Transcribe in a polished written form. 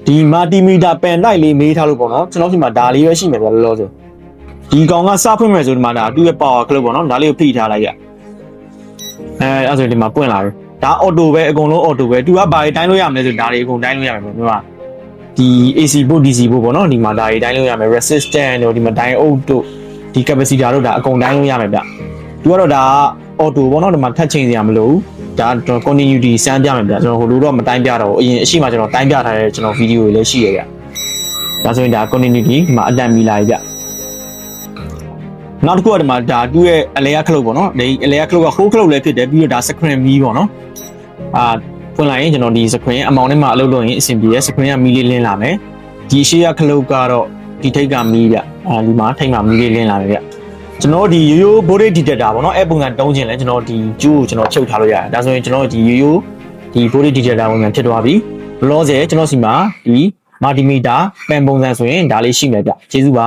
ဒီမာတီမီတာပန်တိုက်လေးမေးထားလို့ပေါ့နော်ကျွန်တော်ဒီမှာဒါလေးပဲရှိမယ်ဗျာလောလောဆယ်ဒီကောင်ကစဖွင့်မယ်ဆိုဒီမှာဒါသူ့ရဲ့ power club ပေါ့နော်ဒါလေးကိုဖိထားလိုက်ရအဲ့ဆိုဒီမှာပွင့်လာပြီဒါအော်တိုပဲအကုန်လုံးအော်တိုပဲသူကဘာတွေတိုင်းလို့ရမလဲဆိုဒါတွေအကုန်တိုင်းလို့ရမယ်ပေါ့ဒီမှာဒီ AC ဖို့ DC ဖို့ပေါ့နော်ဒီမှာဒါတွေတိုင်းလို့ရမယ် resistant တို့ဒီမှာ diode တို့ဒီ capacitor တို့ဒါအကုန်တိုင်းလို့ရမယ်ဗျသူကတော့ဒါအော်တိုပေါ့နော်ဒီမှာထပ်ချိန်စရာမလိုဘူးဒါ continuity စမ်းပြမယ်ဗျကျွန်တော်ဟိုလိုတော့မတိုင်းပြတော့ဘူးအရင်အရှိမှကျွန်တော်တိုင်းပြထားတဲ့ကျွန်တော်ဗီဒီယိုတွေလည်းရှိရဗျဒါဆိုရင်ဒါ continuity ဒီမှာအတန်မီလာပြီဗျနောက်တစ်ခုကဒီမှာဒါသူ့ရဲ့အလဲရခလုတ်ပေါ့နော်ဒီအလဲရခလုတ်က whole ခလုတ်လည်းဖြစ်တယ်ပြီးတော့ဒါ screen မီးပေါ့နော်ဖွင့်လိုက်ရင်ကျွန်တော်ဒီ screen အမောင်ထဲမှာအလုပ်လုပ်ရင်အဆင်ပြေတယ် screen ကမီးလေးလင်းလာမယ်ဒီရှေ့ရခလုတ်ကတော့ဒီထိတ်ကမီးဗျဒီမှာထိတ်မှာမီးလေးလင်းလာမယ်ဗျကျွန်တော်ဒီရိုးရိုး voltage detector ပေါ့နော်အဲ့ပုံစံတုံးခြင်းလဲကျွန်တော်ဒီကျိုးကိုကျွန်တော်ချုပ်ထားလို့ရတယ်ဒါဆိုရင်ကျွန်တော်ဒီရိုးရိုးဒီ voltage detector ပုံစံဖြစ်သွားပြီလောလောဆယ်ကျွန်တော်စီမှာဒီ multimeter ပန်ပုံစံဆိုရင်ဒါလေးရှိမယ်ဗျကျေးဇူးပါ